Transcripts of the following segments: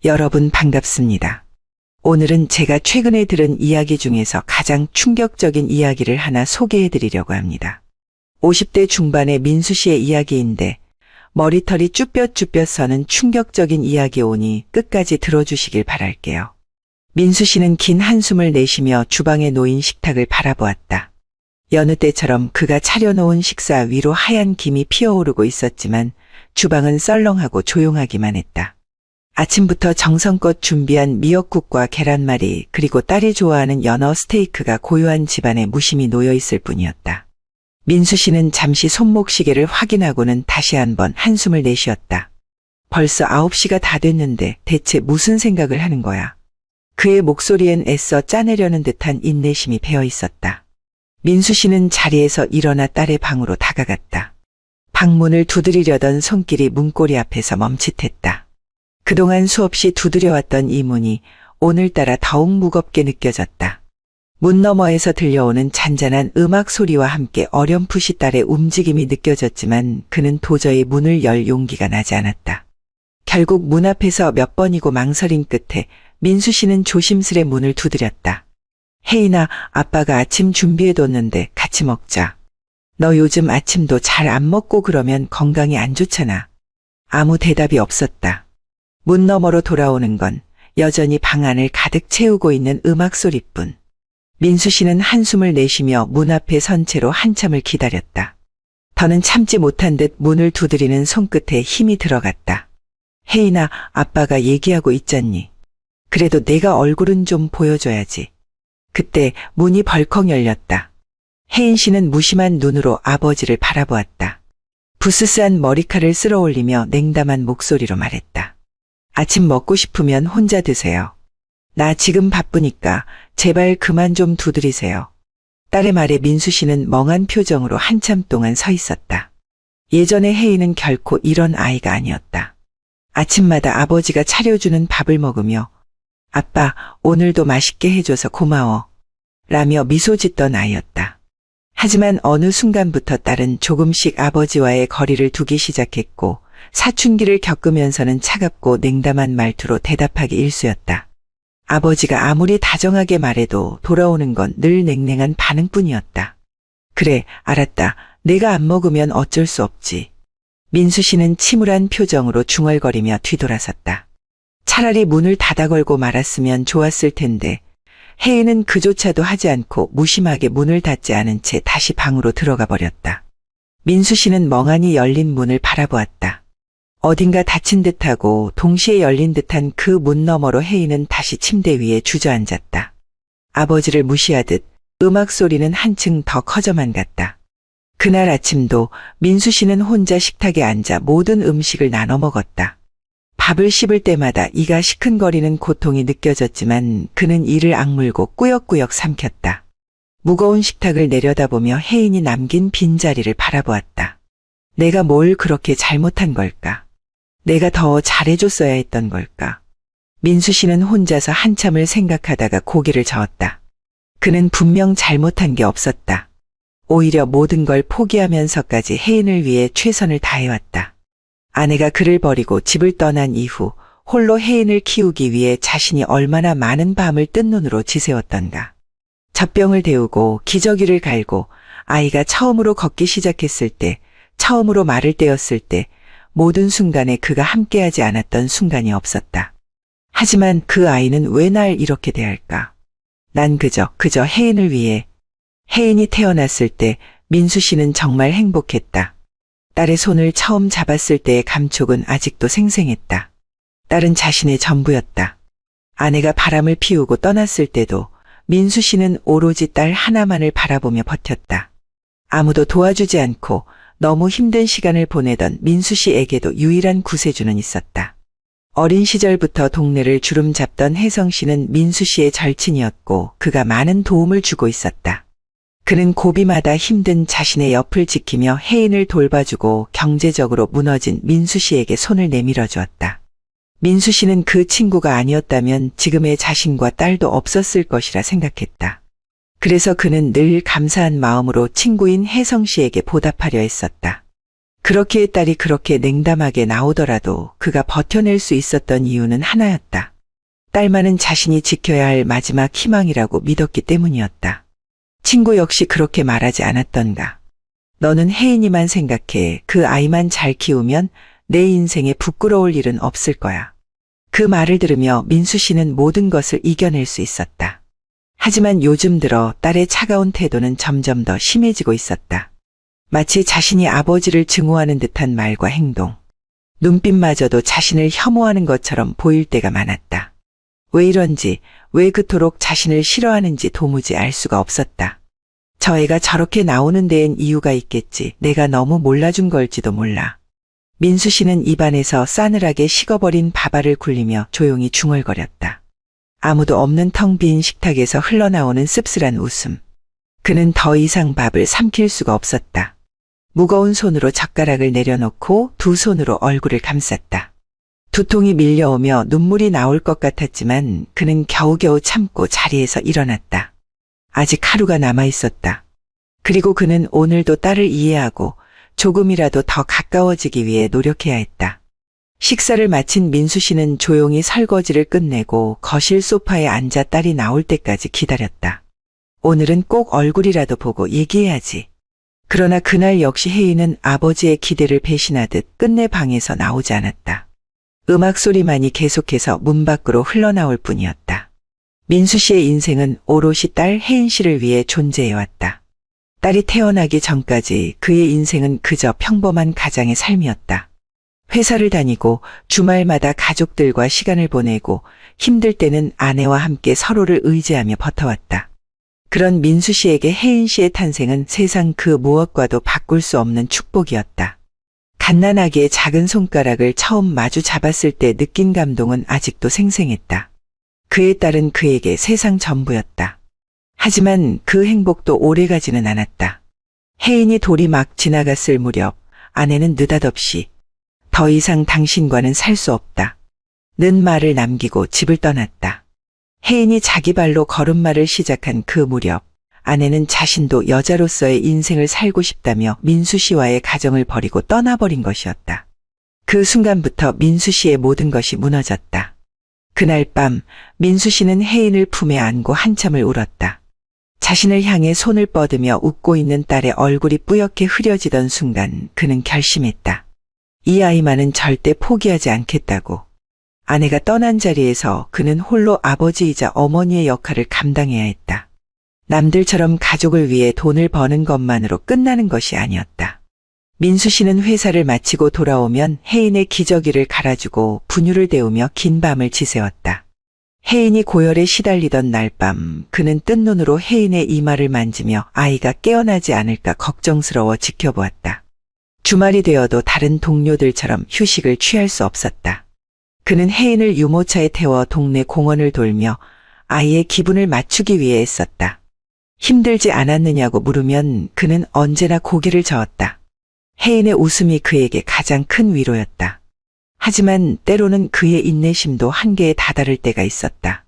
여러분 반갑습니다. 오늘은 제가 최근에 들은 이야기 중에서 가장 충격적인 이야기를 하나 소개해 드리려고 합니다. 50대 중반의 민수 씨의 이야기인데 머리털이 쭈뼛쭈뼛 서는 충격적인 이야기오니 끝까지 들어주시길 바랄게요. 민수 씨는 긴 한숨을 내쉬며 주방에 놓인 식탁을 바라보았다. 여느 때처럼 그가 차려놓은 식사 위로 하얀 김이 피어오르고 있었지만 주방은 썰렁하고 조용하기만 했다. 아침부터 정성껏 준비한 미역국과 계란말이 그리고 딸이 좋아하는 연어 스테이크가 고요한 집안에 무심히 놓여있을 뿐이었다. 민수 씨는 잠시 손목시계를 확인하고는 다시 한번 한숨을 내쉬었다. 벌써 9시가 다 됐는데 대체 무슨 생각을 하는 거야? 그의 목소리엔 애써 짜내려는 듯한 인내심이 배어있었다. 민수 씨는 자리에서 일어나 딸의 방으로 다가갔다. 방문을 두드리려던 손길이 문고리 앞에서 멈칫했다. 그동안 수없이 두드려왔던 이 문이 오늘따라 더욱 무겁게 느껴졌다. 문 너머에서 들려오는 잔잔한 음악 소리와 함께 어렴풋이 딸의 움직임이 느껴졌지만 그는 도저히 문을 열 용기가 나지 않았다. 결국 문 앞에서 몇 번이고 망설인 끝에 민수 씨는 조심스레 문을 두드렸다. 혜인아, 아빠가 아침 준비해뒀는데 같이 먹자. 너 요즘 아침도 잘 안 먹고 그러면 건강이 안 좋잖아. 아무 대답이 없었다. 문 너머로 돌아오는 건 여전히 방 안을 가득 채우고 있는 음악 소리뿐. 민수 씨는 한숨을 내쉬며 문 앞에 선 채로 한참을 기다렸다. 더는 참지 못한 듯 문을 두드리는 손끝에 힘이 들어갔다. 혜인아, 아빠가 얘기하고 있잖니. 그래도 내가 얼굴은 좀 보여줘야지. 그때 문이 벌컥 열렸다. 혜인 씨는 무심한 눈으로 아버지를 바라보았다. 부스스한 머리칼을 쓸어 올리며 냉담한 목소리로 말했다. 아침 먹고 싶으면 혼자 드세요. 나 지금 바쁘니까 제발 그만 좀 두드리세요. 딸의 말에 민수 씨는 멍한 표정으로 한참 동안 서 있었다. 예전에 혜인은 결코 이런 아이가 아니었다. 아침마다 아버지가 차려주는 밥을 먹으며 아빠, 오늘도 맛있게 해줘서 고마워. 라며 미소 짓던 아이였다. 하지만 어느 순간부터 딸은 조금씩 아버지와의 거리를 두기 시작했고 사춘기를 겪으면서는 차갑고 냉담한 말투로 대답하기 일쑤였다. 아버지가 아무리 다정하게 말해도 돌아오는 건 늘 냉랭한 반응뿐이었다. 그래, 알았다. 내가 안 먹으면 어쩔 수 없지. 민수 씨는 침울한 표정으로 중얼거리며 뒤돌아섰다. 차라리 문을 닫아 걸고 말았으면 좋았을 텐데 혜인은 그조차도 하지 않고 무심하게 문을 닫지 않은 채 다시 방으로 들어가 버렸다. 민수 씨는 멍하니 열린 문을 바라보았다. 어딘가 닫힌 듯하고 동시에 열린 듯한 그 문 너머로 혜인은 다시 침대 위에 주저앉았다. 아버지를 무시하듯 음악 소리는 한층 더 커져만 갔다. 그날 아침도 민수 씨는 혼자 식탁에 앉아 모든 음식을 나눠 먹었다. 밥을 씹을 때마다 이가 시큰거리는 고통이 느껴졌지만 그는 이를 악물고 꾸역꾸역 삼켰다. 무거운 식탁을 내려다보며 혜인이 남긴 빈자리를 바라보았다. 내가 뭘 그렇게 잘못한 걸까? 내가 더 잘해줬어야 했던 걸까? 민수 씨는 혼자서 한참을 생각하다가 고개를 저었다. 그는 분명 잘못한 게 없었다. 오히려 모든 걸 포기하면서까지 혜인을 위해 최선을 다해왔다. 아내가 그를 버리고 집을 떠난 이후 홀로 혜인을 키우기 위해 자신이 얼마나 많은 밤을 뜬 눈으로 지새웠던가. 젖병을 데우고 기저귀를 갈고 아이가 처음으로 걷기 시작했을 때, 처음으로 말을 떼었을 때 모든 순간에 그가 함께하지 않았던 순간이 없었다. 하지만 그 아이는 왜 날 이렇게 대할까? 난 그저 혜인을 위해. 혜인이 태어났을 때 민수 씨는 정말 행복했다. 딸의 손을 처음 잡았을 때의 감촉은 아직도 생생했다. 딸은 자신의 전부였다. 아내가 바람을 피우고 떠났을 때도 민수 씨는 오로지 딸 하나만을 바라보며 버텼다. 아무도 도와주지 않고 너무 힘든 시간을 보내던 민수 씨에게도 유일한 구세주는 있었다. 어린 시절부터 동네를 주름 잡던 혜성 씨는 민수 씨의 절친이었고 그가 많은 도움을 주고 있었다. 그는 고비마다 힘든 자신의 옆을 지키며 혜인을 돌봐주고 경제적으로 무너진 민수 씨에게 손을 내밀어 주었다. 민수 씨는 그 친구가 아니었다면 지금의 자신과 딸도 없었을 것이라 생각했다. 그래서 그는 늘 감사한 마음으로 친구인 혜성 씨에게 보답하려 했었다. 그렇게 딸이 그렇게 냉담하게 나오더라도 그가 버텨낼 수 있었던 이유는 하나였다. 딸만은 자신이 지켜야 할 마지막 희망이라고 믿었기 때문이었다. 친구 역시 그렇게 말하지 않았던가. 너는 혜인이만 생각해. 그 아이만 잘 키우면 내 인생에 부끄러울 일은 없을 거야. 그 말을 들으며 민수 씨는 모든 것을 이겨낼 수 있었다. 하지만 요즘 들어 딸의 차가운 태도는 점점 더 심해지고 있었다. 마치 자신이 아버지를 증오하는 듯한 말과 행동, 눈빛마저도 자신을 혐오하는 것처럼 보일 때가 많았다. 왜 이런지, 왜 그토록 자신을 싫어하는지 도무지 알 수가 없었다. 저 애가 저렇게 나오는 데엔 이유가 있겠지. 내가 너무 몰라준 걸지도 몰라. 민수 씨는 입안에서 싸늘하게 식어버린 밥알을 굴리며 조용히 중얼거렸다. 아무도 없는 텅 빈 식탁에서 흘러나오는 씁쓸한 웃음. 그는 더 이상 밥을 삼킬 수가 없었다. 무거운 손으로 젓가락을 내려놓고 두 손으로 얼굴을 감쌌다. 두통이 밀려오며 눈물이 나올 것 같았지만 그는 겨우겨우 참고 자리에서 일어났다. 아직 하루가 남아 있었다. 그리고 그는 오늘도 딸을 이해하고 조금이라도 더 가까워지기 위해 노력해야 했다. 식사를 마친 민수 씨는 조용히 설거지를 끝내고 거실 소파에 앉아 딸이 나올 때까지 기다렸다. 오늘은 꼭 얼굴이라도 보고 얘기해야지. 그러나 그날 역시 혜인은 아버지의 기대를 배신하듯 끝내 방에서 나오지 않았다. 음악 소리만이 계속해서 문 밖으로 흘러나올 뿐이었다. 민수 씨의 인생은 오롯이 딸 혜인 씨를 위해 존재해왔다. 딸이 태어나기 전까지 그의 인생은 그저 평범한 가장의 삶이었다. 회사를 다니고 주말마다 가족들과 시간을 보내고 힘들 때는 아내와 함께 서로를 의지하며 버텨왔다. 그런 민수 씨에게 혜인 씨의 탄생은 세상 그 무엇과도 바꿀 수 없는 축복이었다. 갓난아기의 작은 손가락을 처음 마주 잡았을 때 느낀 감동은 아직도 생생했다. 그의 딸은 그에게 세상 전부였다. 하지만 그 행복도 오래가지는 않았다. 혜인이 돌이 막 지나갔을 무렵 아내는 느닷없이 더 이상 당신과는 살 수 없다. 는 말을 남기고 집을 떠났다. 혜인이 자기 발로 걸음마를 시작한 그 무렵 아내는 자신도 여자로서의 인생을 살고 싶다며 민수 씨와의 가정을 버리고 떠나버린 것이었다. 그 순간부터 민수 씨의 모든 것이 무너졌다. 그날 밤 민수 씨는 혜인을 품에 안고 한참을 울었다. 자신을 향해 손을 뻗으며 웃고 있는 딸의 얼굴이 뿌옇게 흐려지던 순간 그는 결심했다. 이 아이만은 절대 포기하지 않겠다고. 아내가 떠난 자리에서 그는 홀로 아버지이자 어머니의 역할을 감당해야 했다. 남들처럼 가족을 위해 돈을 버는 것만으로 끝나는 것이 아니었다. 민수 씨는 회사를 마치고 돌아오면 혜인의 기저귀를 갈아주고 분유를 데우며 긴 밤을 지새웠다. 혜인이 고열에 시달리던 날 밤 그는 뜬 눈으로 혜인의 이마를 만지며 아이가 깨어나지 않을까 걱정스러워 지켜보았다. 주말이 되어도 다른 동료들처럼 휴식을 취할 수 없었다. 그는 혜인을 유모차에 태워 동네 공원을 돌며 아이의 기분을 맞추기 위해 애썼다. 힘들지 않았느냐고 물으면 그는 언제나 고개를 저었다. 혜인의 웃음이 그에게 가장 큰 위로였다. 하지만 때로는 그의 인내심도 한계에 다다를 때가 있었다.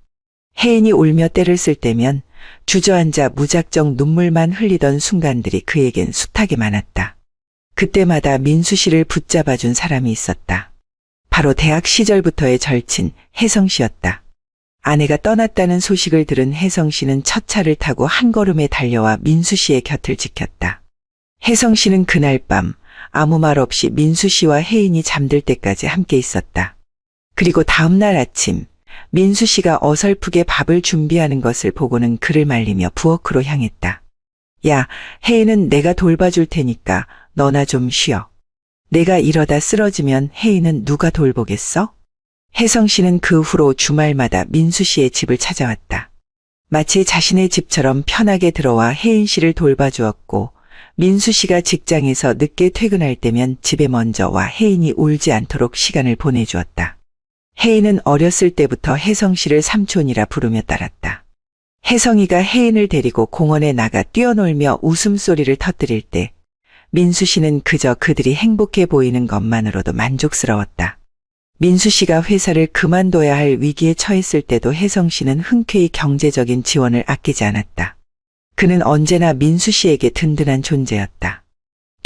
혜인이 울며 때를 쓸 때면 주저앉아 무작정 눈물만 흘리던 순간들이 그에겐 숱하게 많았다. 그때마다 민수 씨를 붙잡아준 사람이 있었다. 바로 대학 시절부터의 절친 혜성 씨였다. 아내가 떠났다는 소식을 들은 혜성 씨는 첫 차를 타고 한 걸음에 달려와 민수 씨의 곁을 지켰다. 혜성 씨는 그날 밤 아무 말 없이 민수 씨와 혜인이 잠들 때까지 함께 있었다. 그리고 다음 날 아침 민수 씨가 어설프게 밥을 준비하는 것을 보고는 그를 말리며 부엌으로 향했다. 야, 혜인은 내가 돌봐줄 테니까 너나 좀 쉬어. 내가 이러다 쓰러지면 혜인은 누가 돌보겠어? 혜성 씨는 그 후로 주말마다 민수 씨의 집을 찾아왔다. 마치 자신의 집처럼 편하게 들어와 혜인 씨를 돌봐주었고 민수 씨가 직장에서 늦게 퇴근할 때면 집에 먼저 와 혜인이 울지 않도록 시간을 보내주었다. 혜인은 어렸을 때부터 혜성 씨를 삼촌이라 부르며 따랐다. 혜성이가 혜인을 데리고 공원에 나가 뛰어놀며 웃음소리를 터뜨릴 때 민수 씨는 그저 그들이 행복해 보이는 것만으로도 만족스러웠다. 민수 씨가 회사를 그만둬야 할 위기에 처했을 때도 혜성 씨는 흔쾌히 경제적인 지원을 아끼지 않았다. 그는 언제나 민수 씨에게 든든한 존재였다.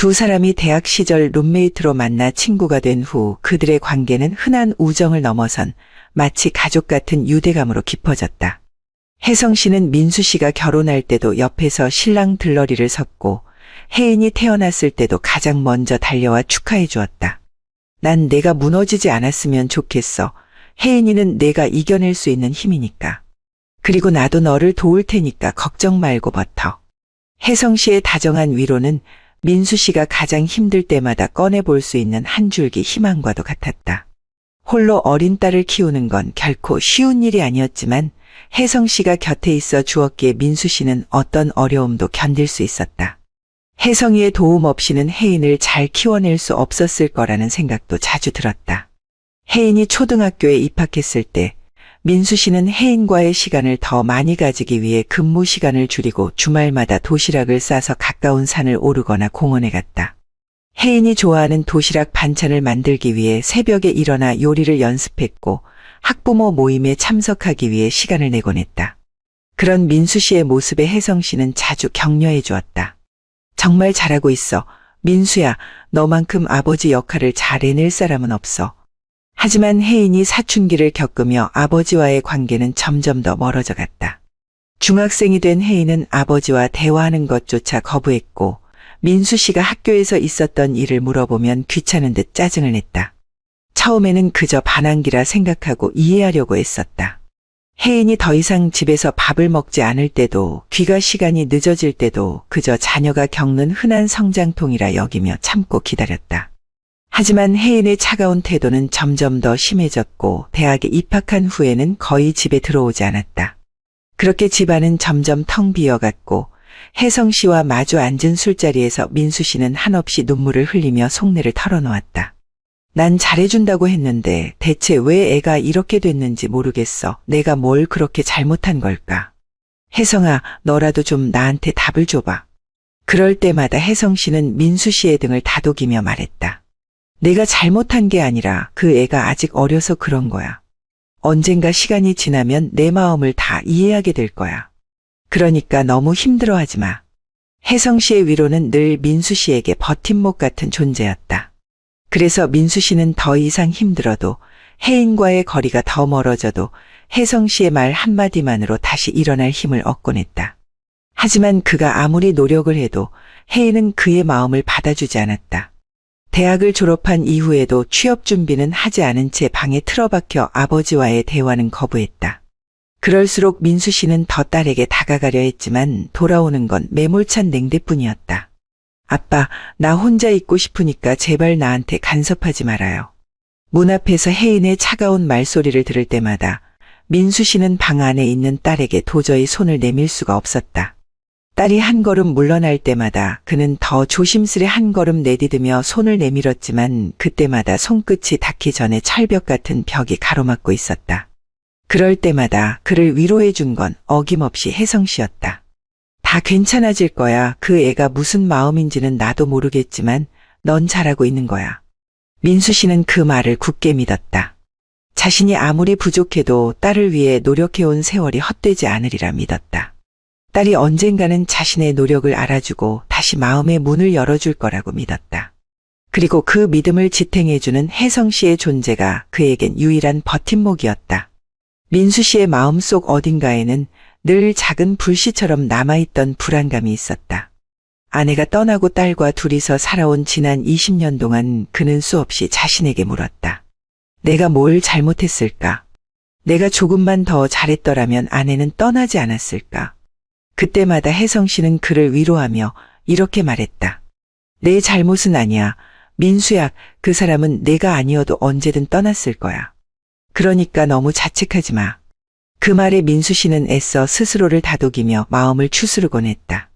두 사람이 대학 시절 룸메이트로 만나 친구가 된 후 그들의 관계는 흔한 우정을 넘어선 마치 가족 같은 유대감으로 깊어졌다. 혜성 씨는 민수 씨가 결혼할 때도 옆에서 신랑 들러리를 섰고 혜인이 태어났을 때도 가장 먼저 달려와 축하해 주었다. 난 내가 무너지지 않았으면 좋겠어. 혜인이는 내가 이겨낼 수 있는 힘이니까. 그리고 나도 너를 도울 테니까 걱정 말고 버텨. 혜성 씨의 다정한 위로는 민수 씨가 가장 힘들 때마다 꺼내볼 수 있는 한 줄기 희망과도 같았다. 홀로 어린 딸을 키우는 건 결코 쉬운 일이 아니었지만 혜성 씨가 곁에 있어 주었기에 민수 씨는 어떤 어려움도 견딜 수 있었다. 혜성이의 도움 없이는 혜인을 잘 키워낼 수 없었을 거라는 생각도 자주 들었다. 혜인이 초등학교에 입학했을 때 민수 씨는 혜인과의 시간을 더 많이 가지기 위해 근무 시간을 줄이고 주말마다 도시락을 싸서 가까운 산을 오르거나 공원에 갔다. 혜인이 좋아하는 도시락 반찬을 만들기 위해 새벽에 일어나 요리를 연습했고 학부모 모임에 참석하기 위해 시간을 내곤 했다. 그런 민수 씨의 모습에 혜성 씨는 자주 격려해 주었다. 정말 잘하고 있어. 민수야, 너만큼 아버지 역할을 잘 해낼 사람은 없어. 하지만 혜인이 사춘기를 겪으며 아버지와의 관계는 점점 더 멀어져 갔다. 중학생이 된 혜인은 아버지와 대화하는 것조차 거부했고 민수 씨가 학교에서 있었던 일을 물어보면 귀찮은 듯 짜증을 냈다. 처음에는 그저 반항기라 생각하고 이해하려고 애썼다. 혜인이 더 이상 집에서 밥을 먹지 않을 때도 귀가 시간이 늦어질 때도 그저 자녀가 겪는 흔한 성장통이라 여기며 참고 기다렸다. 하지만 혜인의 차가운 태도는 점점 더 심해졌고 대학에 입학한 후에는 거의 집에 들어오지 않았다. 그렇게 집안은 점점 텅 비어갔고 혜성 씨와 마주 앉은 술자리에서 민수 씨는 한없이 눈물을 흘리며 속내를 털어놓았다. 난 잘해준다고 했는데 대체 왜 애가 이렇게 됐는지 모르겠어. 내가 뭘 그렇게 잘못한 걸까? 혜성아, 너라도 좀 나한테 답을 줘봐. 그럴 때마다 혜성 씨는 민수 씨의 등을 다독이며 말했다. 내가 잘못한 게 아니라 그 애가 아직 어려서 그런 거야. 언젠가 시간이 지나면 내 마음을 다 이해하게 될 거야. 그러니까 너무 힘들어하지 마. 혜성 씨의 위로는 늘 민수 씨에게 버팀목 같은 존재였다. 그래서 민수 씨는 더 이상 힘들어도 혜인과의 거리가 더 멀어져도 혜성 씨의 말 한마디만으로 다시 일어날 힘을 얻곤 했다. 하지만 그가 아무리 노력을 해도 혜인은 그의 마음을 받아주지 않았다. 대학을 졸업한 이후에도 취업 준비는 하지 않은 채 방에 틀어박혀 아버지와의 대화는 거부했다. 그럴수록 민수 씨는 더 딸에게 다가가려 했지만 돌아오는 건 매몰찬 냉대뿐이었다. 아빠, 나 혼자 있고 싶으니까 제발 나한테 간섭하지 말아요. 문 앞에서 혜인의 차가운 말소리를 들을 때마다 민수 씨는 방 안에 있는 딸에게 도저히 손을 내밀 수가 없었다. 딸이 한 걸음 물러날 때마다 그는 더 조심스레 한 걸음 내디디며 손을 내밀었지만 그때마다 손끝이 닿기 전에 철벽 같은 벽이 가로막고 있었다. 그럴 때마다 그를 위로해 준 건 어김없이 혜성 씨였다. 다 괜찮아질 거야. 그 애가 무슨 마음인지는 나도 모르겠지만 넌 잘하고 있는 거야. 민수 씨는 그 말을 굳게 믿었다. 자신이 아무리 부족해도 딸을 위해 노력해온 세월이 헛되지 않으리라 믿었다. 딸이 언젠가는 자신의 노력을 알아주고 다시 마음의 문을 열어줄 거라고 믿었다. 그리고 그 믿음을 지탱해주는 혜성 씨의 존재가 그에겐 유일한 버팀목이었다. 민수 씨의 마음속 어딘가에는 늘 작은 불씨처럼 남아있던 불안감이 있었다. 아내가 떠나고 딸과 둘이서 살아온 지난 20년 동안 그는 수없이 자신에게 물었다. 내가 뭘 잘못했을까? 내가 조금만 더 잘했더라면 아내는 떠나지 않았을까? 그때마다 혜성 씨는 그를 위로하며 이렇게 말했다. 내 잘못은 아니야. 민수야, 그 사람은 내가 아니어도 언제든 떠났을 거야. 그러니까 너무 자책하지 마. 그 말에 민수 씨는 애써 스스로를 다독이며 마음을 추스르곤 했다.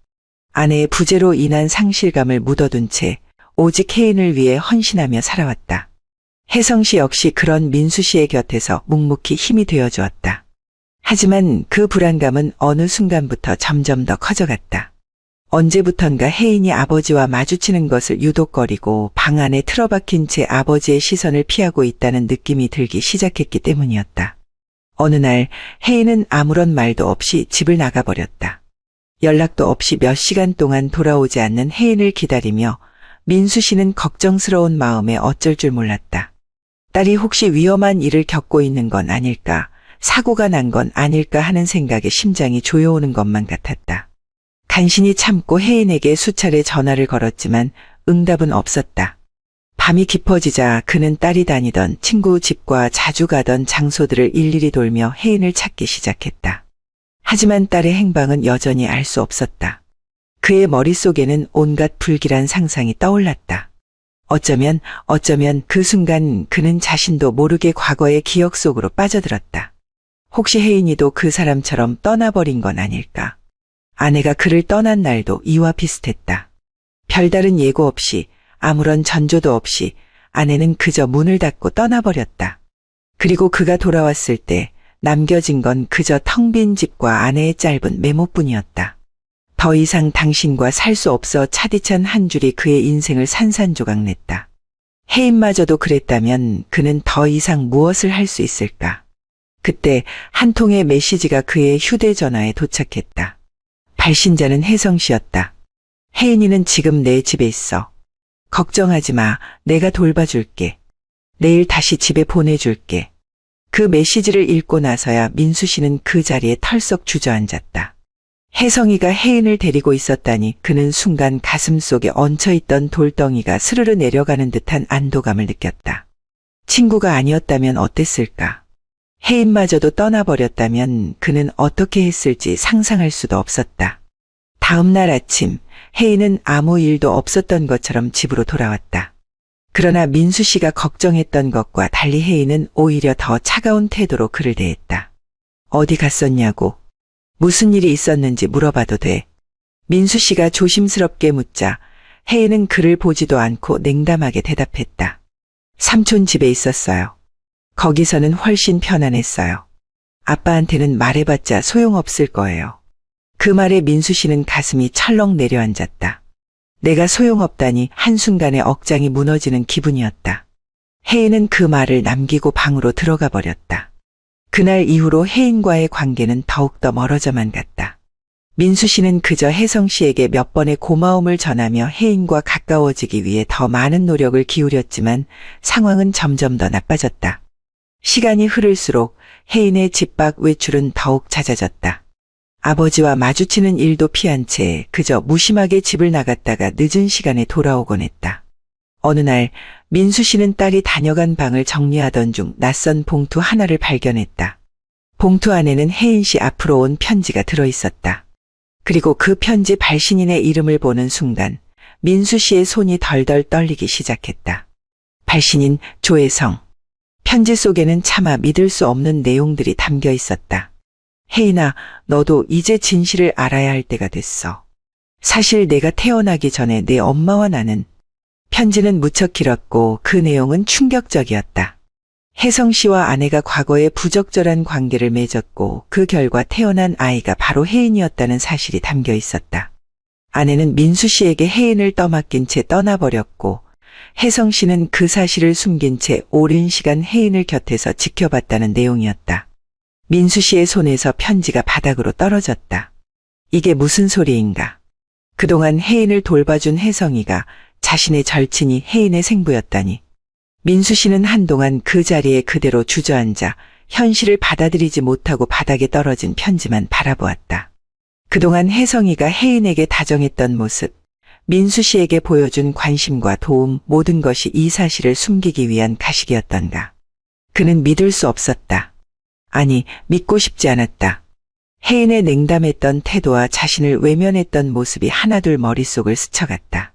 아내의 부재로 인한 상실감을 묻어둔 채 오직 혜인을 위해 헌신하며 살아왔다. 혜성 씨 역시 그런 민수 씨의 곁에서 묵묵히 힘이 되어주었다. 하지만 그 불안감은 어느 순간부터 점점 더 커져갔다. 언제부턴가 혜인이 아버지와 마주치는 것을 유독거리고 방 안에 틀어박힌 채 아버지의 시선을 피하고 있다는 느낌이 들기 시작했기 때문이었다. 어느 날 혜인은 아무런 말도 없이 집을 나가버렸다. 연락도 없이 몇 시간 동안 돌아오지 않는 혜인을 기다리며 민수 씨는 걱정스러운 마음에 어쩔 줄 몰랐다. 딸이 혹시 위험한 일을 겪고 있는 건 아닐까, 사고가 난 건 아닐까 하는 생각에 심장이 조여오는 것만 같았다. 간신히 참고 혜인에게 수차례 전화를 걸었지만 응답은 없었다. 밤이 깊어지자 그는 딸이 다니던 친구 집과 자주 가던 장소들을 일일이 돌며 혜인을 찾기 시작했다. 하지만 딸의 행방은 여전히 알 수 없었다. 그의 머릿속에는 온갖 불길한 상상이 떠올랐다. 어쩌면 그 순간 그는 자신도 모르게 과거의 기억 속으로 빠져들었다. 혹시 혜인이도 그 사람처럼 떠나버린 건 아닐까? 아내가 그를 떠난 날도 이와 비슷했다. 별다른 예고 없이, 아무런 전조도 없이 아내는 그저 문을 닫고 떠나버렸다. 그리고 그가 돌아왔을 때 남겨진 건 그저 텅 빈 집과 아내의 짧은 메모뿐이었다. 더 이상 당신과 살 수 없어 차디찬 한 줄이 그의 인생을 산산조각냈다. 혜인마저도 그랬다면 그는 더 이상 무엇을 할 수 있을까? 그때 한 통의 메시지가 그의 휴대전화에 도착했다. 발신자는 혜성 씨였다. 혜인이는 지금 내 집에 있어. 걱정하지 마. 내가 돌봐줄게. 내일 다시 집에 보내줄게. 그 메시지를 읽고 나서야 민수 씨는 그 자리에 털썩 주저앉았다. 혜성이가 혜인을 데리고 있었다니 그는 순간 가슴속에 얹혀있던 돌덩이가 스르르 내려가는 듯한 안도감을 느꼈다. 친구가 아니었다면 어땠을까? 혜인마저도 떠나버렸다면 그는 어떻게 했을지 상상할 수도 없었다. 다음 날 아침 혜인은 아무 일도 없었던 것처럼 집으로 돌아왔다. 그러나 민수 씨가 걱정했던 것과 달리 혜인은 오히려 더 차가운 태도로 그를 대했다. 어디 갔었냐고. 무슨 일이 있었는지 물어봐도 돼. 민수 씨가 조심스럽게 묻자 혜인은 그를 보지도 않고 냉담하게 대답했다. 삼촌 집에 있었어요. 거기서는 훨씬 편안했어요. 아빠한테는 말해봤자 소용없을 거예요. 그 말에 민수 씨는 가슴이 철렁 내려앉았다. 내가 소용없다니 한순간에 억장이 무너지는 기분이었다. 혜인은 그 말을 남기고 방으로 들어가 버렸다. 그날 이후로 혜인과의 관계는 더욱더 멀어져만 갔다. 민수 씨는 그저 혜성 씨에게 몇 번의 고마움을 전하며 혜인과 가까워지기 위해 더 많은 노력을 기울였지만 상황은 점점 더 나빠졌다. 시간이 흐를수록 혜인의 집 밖 외출은 더욱 잦아졌다. 아버지와 마주치는 일도 피한 채 그저 무심하게 집을 나갔다가 늦은 시간에 돌아오곤 했다. 어느 날 민수 씨는 딸이 다녀간 방을 정리하던 중 낯선 봉투 하나를 발견했다. 봉투 안에는 혜인 씨 앞으로 온 편지가 들어있었다. 그리고 그 편지 발신인의 이름을 보는 순간 민수 씨의 손이 덜덜 떨리기 시작했다. 발신인 조혜성. 편지 속에는 차마 믿을 수 없는 내용들이 담겨 있었다. 혜인아, 너도 이제 진실을 알아야 할 때가 됐어. 사실 내가 태어나기 전에 내 엄마와 나는. 편지는 무척 길었고 그 내용은 충격적이었다. 혜성 씨와 아내가 과거에 부적절한 관계를 맺었고 그 결과 태어난 아이가 바로 혜인이었다는 사실이 담겨 있었다. 아내는 민수 씨에게 혜인을 떠맡긴 채 떠나버렸고 혜성 씨는 그 사실을 숨긴 채 오랜 시간 혜인을 곁에서 지켜봤다는 내용이었다. 민수 씨의 손에서 편지가 바닥으로 떨어졌다. 이게 무슨 소리인가? 그동안 혜인을 돌봐준 혜성이가 자신의 절친이 혜인의 생부였다니. 민수 씨는 한동안 그 자리에 그대로 주저앉아 현실을 받아들이지 못하고 바닥에 떨어진 편지만 바라보았다. 그동안 혜성이가 혜인에게 다정했던 모습, 민수 씨에게 보여준 관심과 도움, 모든 것이 이 사실을 숨기기 위한 가식이었던가. 그는 믿을 수 없었다. 아니, 믿고 싶지 않았다. 혜인의 냉담했던 태도와 자신을 외면했던 모습이 하나둘 머릿속을 스쳐갔다.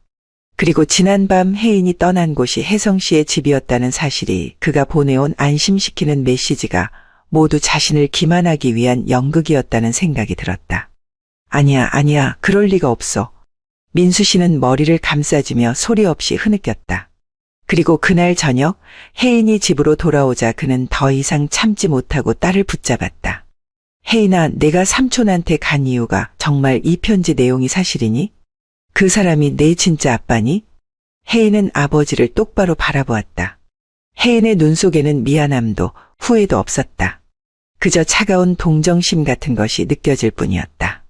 그리고 지난밤 혜인이 떠난 곳이 혜성 씨의 집이었다는 사실이, 그가 보내온 안심시키는 메시지가 모두 자신을 기만하기 위한 연극이었다는 생각이 들었다. 아니야, 그럴 리가 없어. 민수 씨는 머리를 감싸주며 소리 없이 흐느꼈다. 그리고 그날 저녁 혜인이 집으로 돌아오자 그는 더 이상 참지 못하고 딸을 붙잡았다. 혜인아, 내가 삼촌한테 간 이유가 정말 이 편지 내용이 사실이니? 그 사람이 내 진짜 아빠니? 혜인은 아버지를 똑바로 바라보았다. 혜인의 눈 속에는 미안함도 후회도 없었다. 그저 차가운 동정심 같은 것이 느껴질 뿐이었다.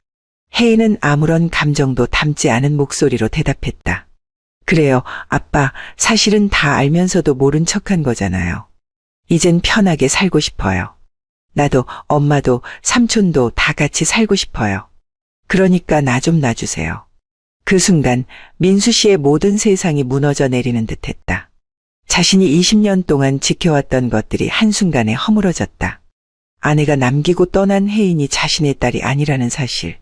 혜인은 아무런 감정도 담지 않은 목소리로 대답했다. 그래요, 아빠. 사실은 다 알면서도 모른 척한 거잖아요. 이젠 편하게 살고 싶어요. 나도, 엄마도, 삼촌도 다 같이 살고 싶어요. 그러니까 나 좀 놔주세요. 그 순간 민수 씨의 모든 세상이 무너져 내리는 듯했다. 자신이 20년 동안 지켜왔던 것들이 한순간에 허물어졌다. 아내가 남기고 떠난 혜인이 자신의 딸이 아니라는 사실.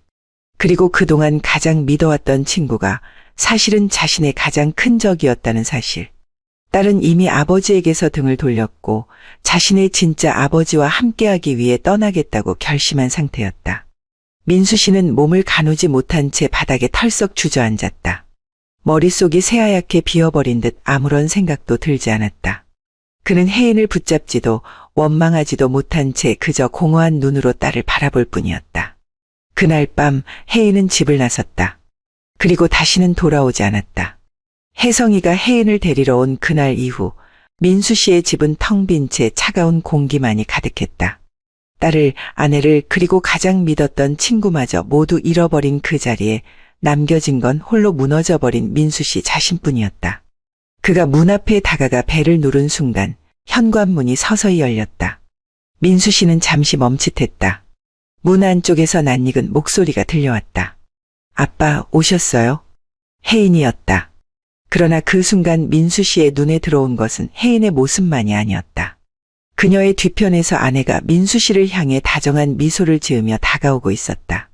그리고 그동안 가장 믿어왔던 친구가 사실은 자신의 가장 큰 적이었다는 사실. 딸은 이미 아버지에게서 등을 돌렸고 자신의 진짜 아버지와 함께하기 위해 떠나겠다고 결심한 상태였다. 민수 씨는 몸을 가누지 못한 채 바닥에 털썩 주저앉았다. 머릿속이 새하얗게 비어버린 듯 아무런 생각도 들지 않았다. 그는 혜인을 붙잡지도 원망하지도 못한 채 그저 공허한 눈으로 딸을 바라볼 뿐이었다. 그날 밤 혜인은 집을 나섰다. 그리고 다시는 돌아오지 않았다. 혜성이가 혜인을 데리러 온 그날 이후 민수 씨의 집은 텅 빈 채 차가운 공기만이 가득했다. 딸을, 아내를, 그리고 가장 믿었던 친구마저 모두 잃어버린 그 자리에 남겨진 건 홀로 무너져버린 민수 씨 자신뿐이었다. 그가 문 앞에 다가가 벨을 누른 순간 현관문이 서서히 열렸다. 민수 씨는 잠시 멈칫했다. 문 안쪽에서 낯익은 목소리가 들려왔다. 아빠, 오셨어요? 혜인이었다. 그러나 그 순간 민수 씨의 눈에 들어온 것은 혜인의 모습만이 아니었다. 그녀의 뒤편에서 아내가 민수 씨를 향해 다정한 미소를 지으며 다가오고 있었다.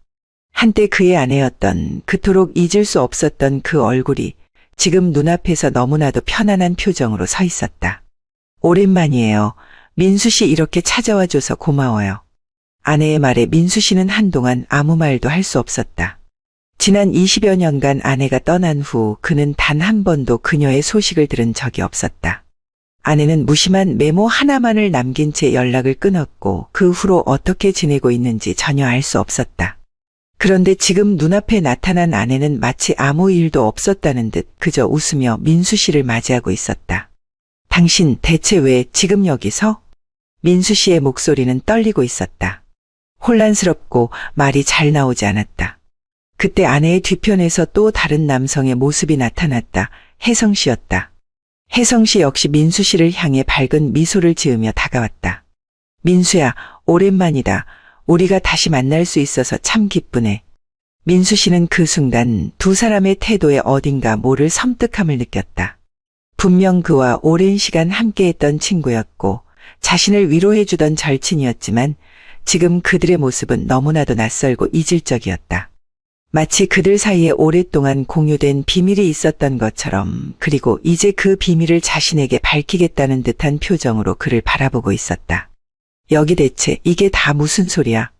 한때 그의 아내였던, 그토록 잊을 수 없었던 그 얼굴이 지금 눈앞에서 너무나도 편안한 표정으로 서 있었다. 오랜만이에요. 민수 씨 이렇게 찾아와줘서 고마워요. 아내의 말에 민수 씨는 한동안 아무 말도 할 수 없었다. 지난 20여 년간 아내가 떠난 후 그는 단 한 번도 그녀의 소식을 들은 적이 없었다. 아내는 무심한 메모 하나만을 남긴 채 연락을 끊었고 그 후로 어떻게 지내고 있는지 전혀 알 수 없었다. 그런데 지금 눈앞에 나타난 아내는 마치 아무 일도 없었다는 듯 그저 웃으며 민수 씨를 맞이하고 있었다. 당신 대체 왜 지금 여기서? 민수 씨의 목소리는 떨리고 있었다. 혼란스럽고 말이 잘 나오지 않았다. 그때 아내의 뒤편에서 또 다른 남성의 모습이 나타났다. 혜성 씨였다. 혜성 씨 역시 민수 씨를 향해 밝은 미소를 지으며 다가왔다. 민수야, 오랜만이다. 우리가 다시 만날 수 있어서 참 기쁘네. 민수 씨는 그 순간 두 사람의 태도에 어딘가 모를 섬뜩함을 느꼈다. 분명 그와 오랜 시간 함께했던 친구였고 자신을 위로해주던 절친이었지만 지금 그들의 모습은 너무나도 낯설고 이질적이었다. 마치 그들 사이에 오랫동안 공유된 비밀이 있었던 것처럼, 그리고 이제 그 비밀을 자신에게 밝히겠다는 듯한 표정으로 그를 바라보고 있었다. 여기 대체 이게 다 무슨 소리야?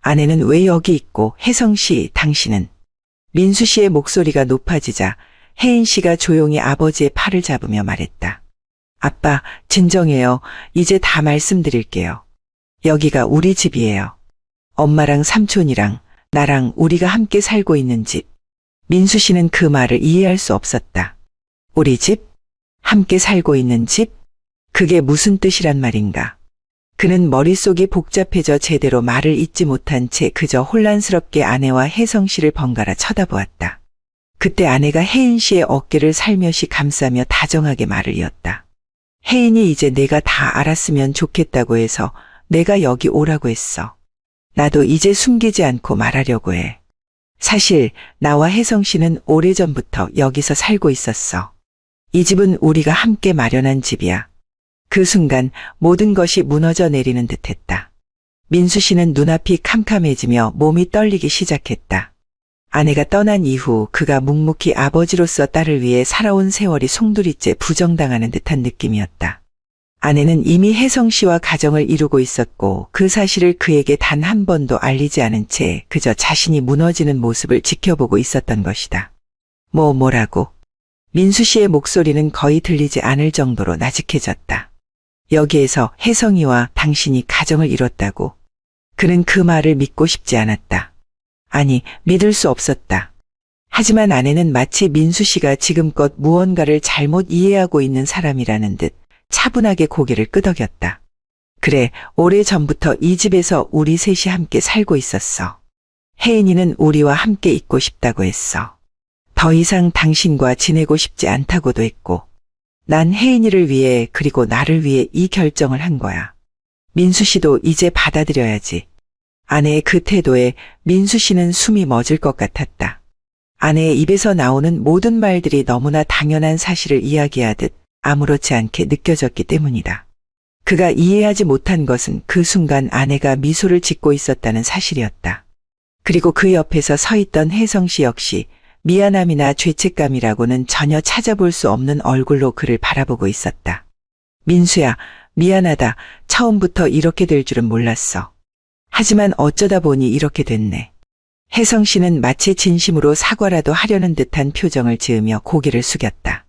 아내는 왜 여기 있고 혜성 씨, 당신은? 민수 씨의 목소리가 높아지자 혜인 씨가 조용히 아버지의 팔을 잡으며 말했다. 아빠, 진정해요. 이제 다 말씀드릴게요. 여기가 우리 집이에요. 엄마랑 삼촌이랑 나랑 우리가 함께 살고 있는 집. 민수 씨는 그 말을 이해할 수 없었다. 우리 집? 함께 살고 있는 집? 그게 무슨 뜻이란 말인가? 그는 머릿속이 복잡해져 제대로 말을 잇지 못한 채 그저 혼란스럽게 아내와 혜성 씨를 번갈아 쳐다보았다. 그때 아내가 혜인 씨의 어깨를 살며시 감싸며 다정하게 말을 이었다. 혜인이 이제 내가 다 알았으면 좋겠다고 해서 내가 여기 오라고 했어. 나도 이제 숨기지 않고 말하려고 해. 사실 나와 혜성 씨는 오래전부터 여기서 살고 있었어. 이 집은 우리가 함께 마련한 집이야. 그 순간 모든 것이 무너져 내리는 듯했다. 민수 씨는 눈앞이 캄캄해지며 몸이 떨리기 시작했다. 아내가 떠난 이후 그가 묵묵히 아버지로서 딸을 위해 살아온 세월이 송두리째 부정당하는 듯한 느낌이었다. 아내는 이미 혜성 씨와 가정을 이루고 있었고 그 사실을 그에게 단 한 번도 알리지 않은 채 그저 자신이 무너지는 모습을 지켜보고 있었던 것이다. 뭐라고? 민수 씨의 목소리는 거의 들리지 않을 정도로 나직해졌다. 여기에서 혜성이와 당신이 가정을 이뤘다고. 그는 그 말을 믿고 싶지 않았다. 아니, 믿을 수 없었다. 하지만 아내는 마치 민수 씨가 지금껏 무언가를 잘못 이해하고 있는 사람이라는 듯 차분하게 고개를 끄덕였다. 그래, 오래전부터 이 집에서 우리 셋이 함께 살고 있었어. 혜인이는 우리와 함께 있고 싶다고 했어. 더 이상 당신과 지내고 싶지 않다고도 했고, 난 혜인이를 위해 그리고 나를 위해 이 결정을 한 거야. 민수 씨도 이제 받아들여야지. 아내의 그 태도에 민수 씨는 숨이 멎을 것 같았다. 아내의 입에서 나오는 모든 말들이 너무나 당연한 사실을 이야기하듯 아무렇지 않게 느껴졌기 때문이다. 그가 이해하지 못한 것은 그 순간 아내가 미소를 짓고 있었다는 사실이었다. 그리고 그 옆에서 서 있던 혜성 씨 역시 미안함이나 죄책감이라고는 전혀 찾아볼 수 없는 얼굴로 그를 바라보고 있었다. 민수야, 미안하다. 처음부터 이렇게 될 줄은 몰랐어. 하지만 어쩌다 보니 이렇게 됐네. 혜성 씨는 마치 진심으로 사과라도 하려는 듯한 표정을 지으며 고개를 숙였다.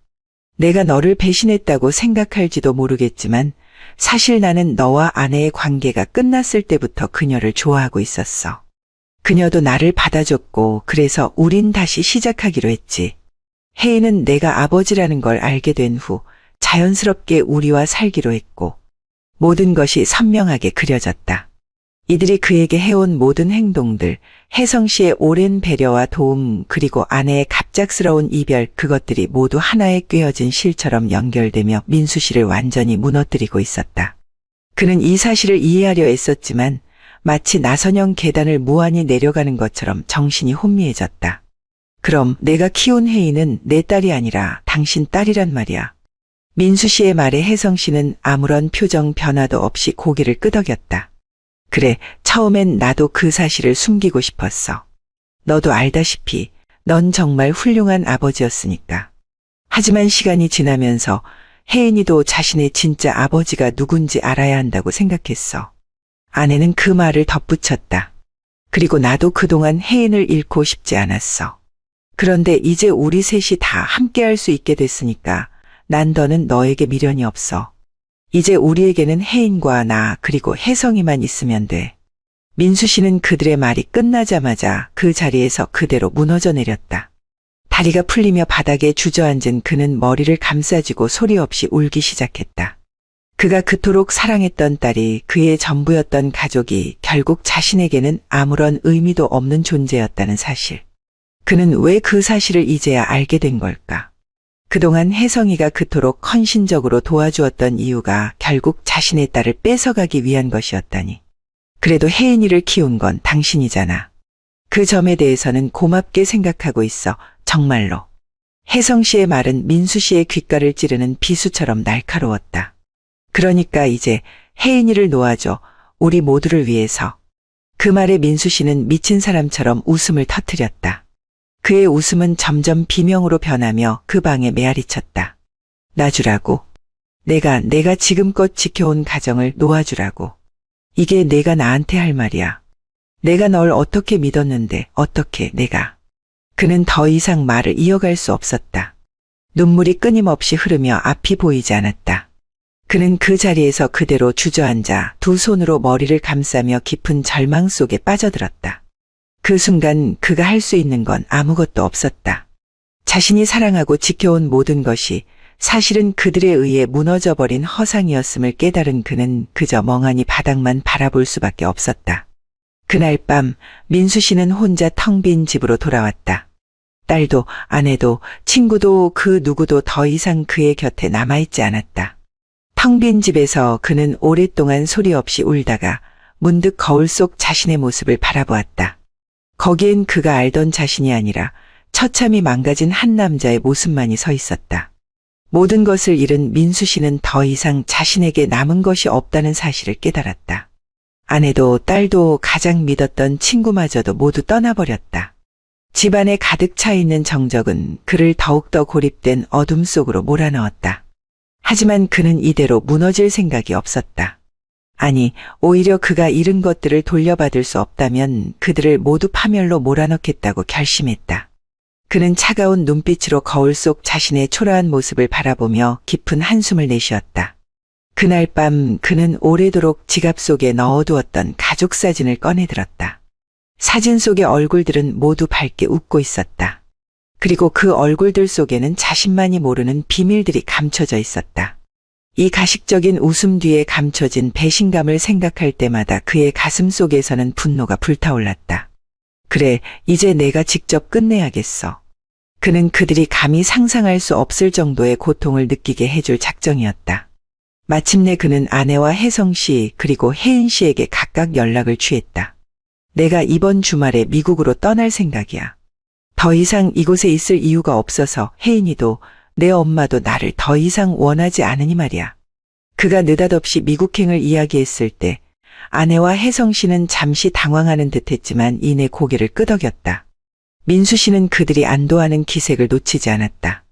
내가 너를 배신했다고 생각할지도 모르겠지만 사실 나는 너와 아내의 관계가 끝났을 때부터 그녀를 좋아하고 있었어. 그녀도 나를 받아줬고 그래서 우린 다시 시작하기로 했지. 혜인은 내가 아버지라는 걸 알게 된 후 자연스럽게 우리와 살기로 했고 모든 것이 선명하게 그려졌다. 이들이 그에게 해온 모든 행동들, 혜성 씨의 오랜 배려와 도움 그리고 아내의 갑작스러운 이별 그것들이 모두 하나에 꿰어진 실처럼 연결되며 민수 씨를 완전히 무너뜨리고 있었다. 그는 이 사실을 이해하려 애썼지만 마치 나선형 계단을 무한히 내려가는 것처럼 정신이 혼미해졌다. 그럼 내가 키운 혜인은 내 딸이 아니라 당신 딸이란 말이야. 민수 씨의 말에 혜성 씨는 아무런 표정 변화도 없이 고개를 끄덕였다. 그래, 처음엔 나도 그 사실을 숨기고 싶었어. 너도 알다시피 넌 정말 훌륭한 아버지였으니까. 하지만 시간이 지나면서 혜인이도 자신의 진짜 아버지가 누군지 알아야 한다고 생각했어. 아내는 그 말을 덧붙였다. 그리고 나도 그동안 혜인을 잃고 싶지 않았어. 그런데 이제 우리 셋이 다 함께할 수 있게 됐으니까 난 더는 너에게 미련이 없어. 이제 우리에게는 혜인과 나 그리고 혜성이만 있으면 돼. 민수 씨는 그들의 말이 끝나자마자 그 자리에서 그대로 무너져 내렸다. 다리가 풀리며 바닥에 주저앉은 그는 머리를 감싸쥐고 소리 없이 울기 시작했다. 그가 그토록 사랑했던 딸이 그의 전부였던 가족이 결국 자신에게는 아무런 의미도 없는 존재였다는 사실. 그는 왜 그 사실을 이제야 알게 된 걸까? 그동안 혜성이가 그토록 헌신적으로 도와주었던 이유가 결국 자신의 딸을 뺏어가기 위한 것이었다니. 그래도 혜인이를 키운 건 당신이잖아. 그 점에 대해서는 고맙게 생각하고 있어, 정말로. 혜성 씨의 말은 민수 씨의 귓가를 찌르는 비수처럼 날카로웠다. 그러니까 이제 혜인이를 놓아줘, 우리 모두를 위해서. 그 말에 민수 씨는 미친 사람처럼 웃음을 터뜨렸다. 그의 웃음은 점점 비명으로 변하며 그 방에 메아리쳤다. 놔주라고. 내가 지금껏 지켜온 가정을 놓아주라고. 이게 내가 나한테 할 말이야. 내가 널 어떻게 믿었는데 어떻게 내가. 그는 더 이상 말을 이어갈 수 없었다. 눈물이 끊임없이 흐르며 앞이 보이지 않았다. 그는 그 자리에서 그대로 주저앉아 두 손으로 머리를 감싸며 깊은 절망 속에 빠져들었다. 그 순간 그가 할 수 있는 건 아무것도 없었다. 자신이 사랑하고 지켜온 모든 것이 사실은 그들에 의해 무너져버린 허상이었음을 깨달은 그는 그저 멍하니 바닥만 바라볼 수밖에 없었다. 그날 밤 민수 씨는 혼자 텅 빈 집으로 돌아왔다. 딸도 아내도 친구도 그 누구도 더 이상 그의 곁에 남아있지 않았다. 텅 빈 집에서 그는 오랫동안 소리 없이 울다가 문득 거울 속 자신의 모습을 바라보았다. 거기엔 그가 알던 자신이 아니라 처참히 망가진 한 남자의 모습만이 서 있었다. 모든 것을 잃은 민수 씨는 더 이상 자신에게 남은 것이 없다는 사실을 깨달았다. 아내도 딸도 가장 믿었던 친구마저도 모두 떠나버렸다. 집안에 가득 차 있는 정적은 그를 더욱더 고립된 어둠 속으로 몰아넣었다. 하지만 그는 이대로 무너질 생각이 없었다. 아니, 오히려 그가 잃은 것들을 돌려받을 수 없다면 그들을 모두 파멸로 몰아넣겠다고 결심했다. 그는 차가운 눈빛으로 거울 속 자신의 초라한 모습을 바라보며 깊은 한숨을 내쉬었다. 그날 밤 그는 오래도록 지갑 속에 넣어두었던 가족 사진을 꺼내들었다. 사진 속의 얼굴들은 모두 밝게 웃고 있었다. 그리고 그 얼굴들 속에는 자신만이 모르는 비밀들이 감춰져 있었다. 이 가식적인 웃음 뒤에 감춰진 배신감을 생각할 때마다 그의 가슴 속에서는 분노가 불타올랐다. 그래, 이제 내가 직접 끝내야겠어. 그는 그들이 감히 상상할 수 없을 정도의 고통을 느끼게 해줄 작정이었다. 마침내 그는 아내와 혜성 씨 그리고 혜인 씨에게 각각 연락을 취했다. 내가 이번 주말에 미국으로 떠날 생각이야. 더 이상 이곳에 있을 이유가 없어서 혜인이도 내 엄마도 나를 더 이상 원하지 않으니 말이야. 그가 느닷없이 미국행을 이야기했을 때 아내와 혜성 씨는 잠시 당황하는 듯했지만 이내 고개를 끄덕였다. 민수 씨는 그들이 안도하는 기색을 놓치지 않았다.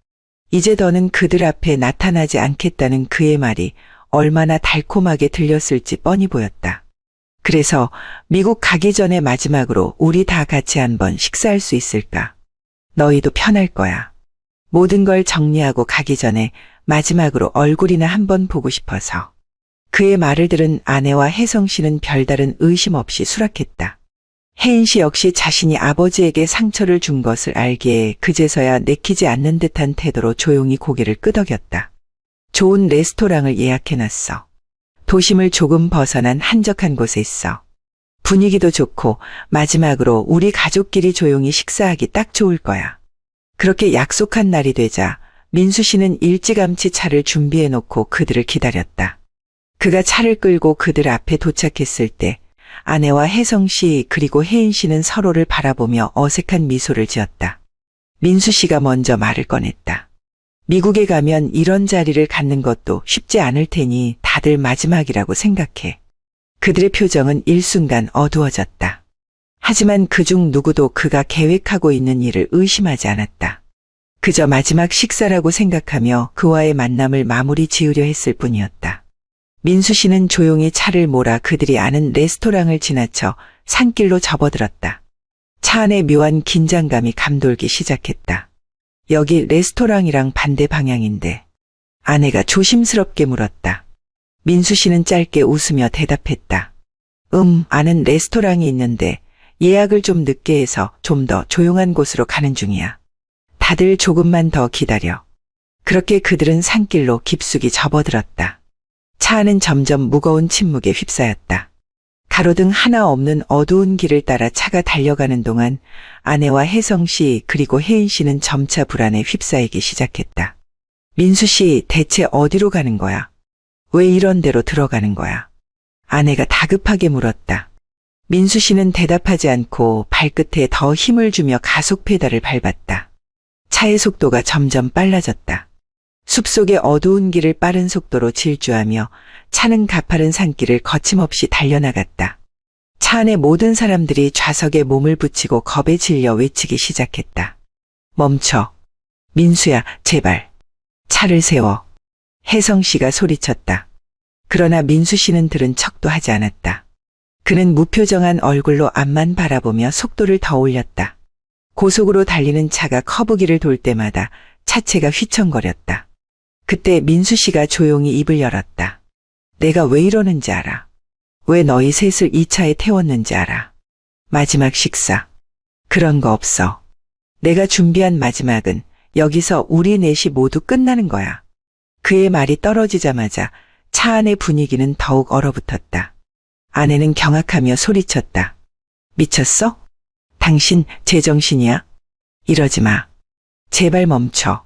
이제 더는 그들 앞에 나타나지 않겠다는 그의 말이 얼마나 달콤하게 들렸을지 뻔히 보였다. 그래서 미국 가기 전에 마지막으로 우리 다 같이 한번 식사할 수 있을까? 너희도 편할 거야. 모든 걸 정리하고 가기 전에 마지막으로 얼굴이나 한번 보고 싶어서. 그의 말을 들은 아내와 혜성 씨는 별다른 의심 없이 수락했다. 혜인 씨 역시 자신이 아버지에게 상처를 준 것을 알기에 그제서야 내키지 않는 듯한 태도로 조용히 고개를 끄덕였다. 좋은 레스토랑을 예약해놨어. 도심을 조금 벗어난 한적한 곳에 있어. 분위기도 좋고 마지막으로 우리 가족끼리 조용히 식사하기 딱 좋을 거야. 그렇게 약속한 날이 되자 민수 씨는 일찌감치 차를 준비해놓고 그들을 기다렸다. 그가 차를 끌고 그들 앞에 도착했을 때 아내와 혜성 씨 그리고 혜인 씨는 서로를 바라보며 어색한 미소를 지었다. 민수 씨가 먼저 말을 꺼냈다. 미국에 가면 이런 자리를 갖는 것도 쉽지 않을 테니 다들 마지막이라고 생각해. 그들의 표정은 일순간 어두워졌다. 하지만 그중 누구도 그가 계획하고 있는 일을 의심하지 않았다. 그저 마지막 식사라고 생각하며 그와의 만남을 마무리 지으려 했을 뿐이었다. 민수 씨는 조용히 차를 몰아 그들이 아는 레스토랑을 지나쳐 산길로 접어들었다. 차 안에 묘한 긴장감이 감돌기 시작했다. 여기 레스토랑이랑 반대 방향인데. 아내가 조심스럽게 물었다. 민수 씨는 짧게 웃으며 대답했다. 아는 레스토랑이 있는데 예약을 좀 늦게 해서 좀 더 조용한 곳으로 가는 중이야. 다들 조금만 더 기다려. 그렇게 그들은 산길로 깊숙이 접어들었다. 차 안은 점점 무거운 침묵에 휩싸였다. 가로등 하나 없는 어두운 길을 따라 차가 달려가는 동안 아내와 혜성 씨 그리고 혜인 씨는 점차 불안에 휩싸이기 시작했다. 민수 씨 대체 어디로 가는 거야? 왜 이런 데로 들어가는 거야? 아내가 다급하게 물었다. 민수 씨는 대답하지 않고 발끝에 더 힘을 주며 가속 페달을 밟았다. 차의 속도가 점점 빨라졌다. 숲속의 어두운 길을 빠른 속도로 질주하며 차는 가파른 산길을 거침없이 달려나갔다. 차 안의 모든 사람들이 좌석에 몸을 붙이고 겁에 질려 외치기 시작했다. 멈춰. 민수야, 제발. 차를 세워. 혜성 씨가 소리쳤다. 그러나 민수 씨는 들은 척도 하지 않았다. 그는 무표정한 얼굴로 앞만 바라보며 속도를 더 올렸다. 고속으로 달리는 차가 커브길을 돌 때마다 차체가 휘청거렸다. 그때 민수 씨가 조용히 입을 열었다. 내가 왜 이러는지 알아. 왜 너희 셋을 이 차에 태웠는지 알아. 마지막 식사. 그런 거 없어. 내가 준비한 마지막은 여기서 우리 넷이 모두 끝나는 거야. 그의 말이 떨어지자마자 차 안의 분위기는 더욱 얼어붙었다. 아내는 경악하며 소리쳤다. 미쳤어? 당신 제정신이야? 이러지 마. 제발 멈춰.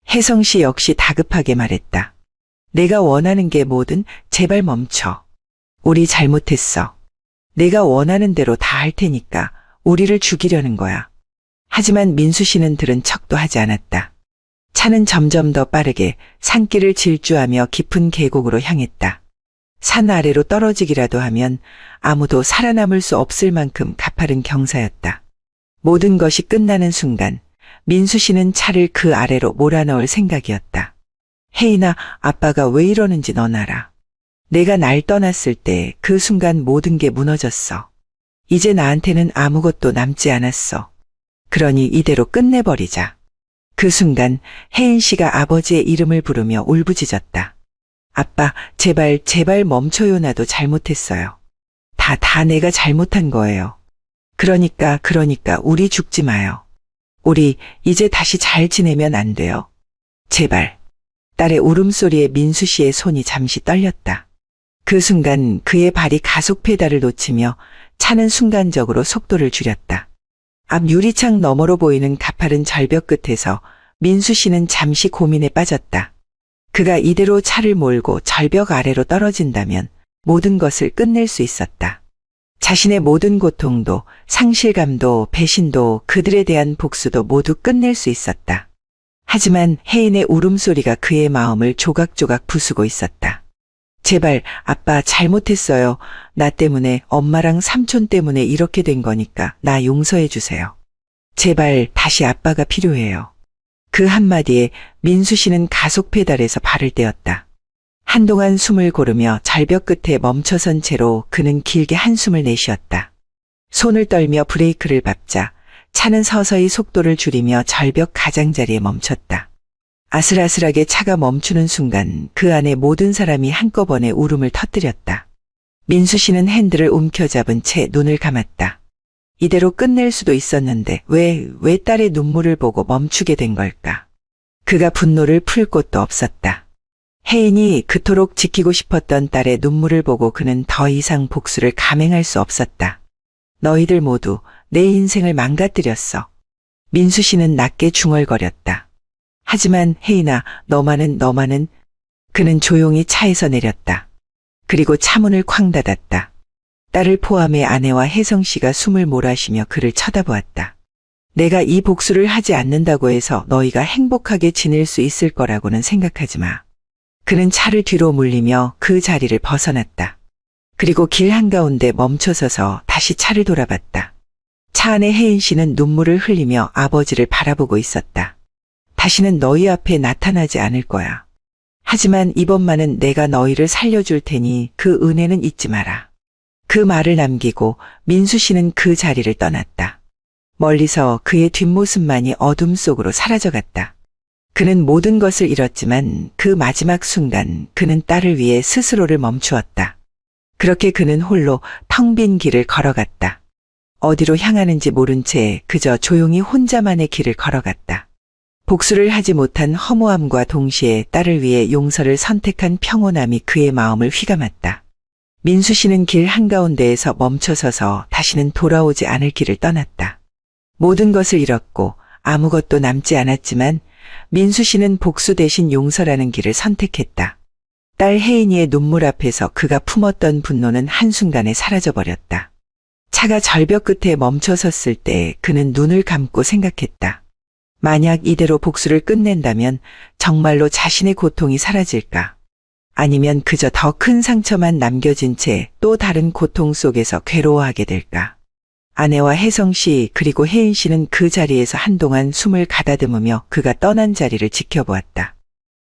혜성 씨 역시 다급하게 말했다. 내가 원하는 게 뭐든 제발 멈춰. 우리 잘못했어. 내가 원하는 대로 다 할 테니까 우리를 죽이려는 거야. 하지만 민수 씨는 들은 척도 하지 않았다. 차는 점점 더 빠르게 산길을 질주하며 깊은 계곡으로 향했다. 산 아래로 떨어지기라도 하면 아무도 살아남을 수 없을 만큼 가파른 경사였다. 모든 것이 끝나는 순간 민수 씨는 차를 그 아래로 몰아넣을 생각이었다. 혜인아, 아빠가 왜 이러는지 넌 알아. 내가 날 떠났을 때 그 순간 모든 게 무너졌어. 이제 나한테는 아무것도 남지 않았어. 그러니 이대로 끝내버리자. 그 순간 혜인 씨가 아버지의 이름을 부르며 울부짖었다. 아빠, 제발 멈춰요. 나도 잘못했어요. 다 내가 잘못한 거예요. 그러니까 우리 죽지 마요. 우리 이제 다시 잘 지내면 안 돼요. 제발. 딸의 울음소리에 민수 씨의 손이 잠시 떨렸다. 그 순간 그의 발이 가속 페달을 놓치며 차는 순간적으로 속도를 줄였다. 앞 유리창 너머로 보이는 가파른 절벽 끝에서 민수 씨는 잠시 고민에 빠졌다. 그가 이대로 차를 몰고 절벽 아래로 떨어진다면 모든 것을 끝낼 수 있었다. 자신의 모든 고통도, 상실감도, 배신도, 그들에 대한 복수도 모두 끝낼 수 있었다. 하지만 혜인의 울음소리가 그의 마음을 조각조각 부수고 있었다. 제발 아빠 잘못했어요. 나 때문에, 엄마랑 삼촌 때문에 이렇게 된 거니까 나 용서해 주세요. 제발 다시 아빠가 필요해요. 그 한마디에 민수 씨는 가속 페달에서 발을 떼었다. 한동안 숨을 고르며 절벽 끝에 멈춰선 채로 그는 길게 한숨을 내쉬었다. 손을 떨며 브레이크를 밟자 차는 서서히 속도를 줄이며 절벽 가장자리에 멈췄다. 아슬아슬하게 차가 멈추는 순간 그 안에 모든 사람이 한꺼번에 울음을 터뜨렸다. 민수 씨는 핸들을 움켜잡은 채 눈을 감았다. 이대로 끝낼 수도 있었는데 왜 딸의 눈물을 보고 멈추게 된 걸까? 그가 분노를 풀 곳도 없었다. 혜인이 그토록 지키고 싶었던 딸의 눈물을 보고 그는 더 이상 복수를 감행할 수 없었다. 너희들 모두 내 인생을 망가뜨렸어. 민수 씨는 낮게 중얼거렸다. 하지만 혜인아, 너만은. 그는 조용히 차에서 내렸다. 그리고 차문을 쾅 닫았다. 딸을 포함해 아내와 혜성 씨가 숨을 몰아쉬며 그를 쳐다보았다. 내가 이 복수를 하지 않는다고 해서 너희가 행복하게 지낼 수 있을 거라고는 생각하지 마. 그는 차를 뒤로 물리며 그 자리를 벗어났다. 그리고 길 한가운데 멈춰서서 다시 차를 돌아봤다. 차 안에 혜인 씨는 눈물을 흘리며 아버지를 바라보고 있었다. 다시는 너희 앞에 나타나지 않을 거야. 하지만 이번만은 내가 너희를 살려줄 테니 그 은혜는 잊지 마라. 그 말을 남기고 민수 씨는 그 자리를 떠났다. 멀리서 그의 뒷모습만이 어둠 속으로 사라져갔다. 그는 모든 것을 잃었지만 그 마지막 순간 그는 딸을 위해 스스로를 멈추었다. 그렇게 그는 홀로 텅 빈 길을 걸어갔다. 어디로 향하는지 모른 채 그저 조용히 혼자만의 길을 걸어갔다. 복수를 하지 못한 허무함과 동시에 딸을 위해 용서를 선택한 평온함이 그의 마음을 휘감았다. 민수 씨는 길 한가운데에서 멈춰서서 다시는 돌아오지 않을 길을 떠났다. 모든 것을 잃었고 아무것도 남지 않았지만 민수 씨는 복수 대신 용서라는 길을 선택했다. 딸 혜인이의 눈물 앞에서 그가 품었던 분노는 한순간에 사라져버렸다. 차가 절벽 끝에 멈춰섰을 때 그는 눈을 감고 생각했다. 만약 이대로 복수를 끝낸다면 정말로 자신의 고통이 사라질까? 아니면 그저 더 큰 상처만 남겨진 채 또 다른 고통 속에서 괴로워하게 될까? 아내와 혜성 씨 그리고 혜인 씨는 그 자리에서 한동안 숨을 가다듬으며 그가 떠난 자리를 지켜보았다.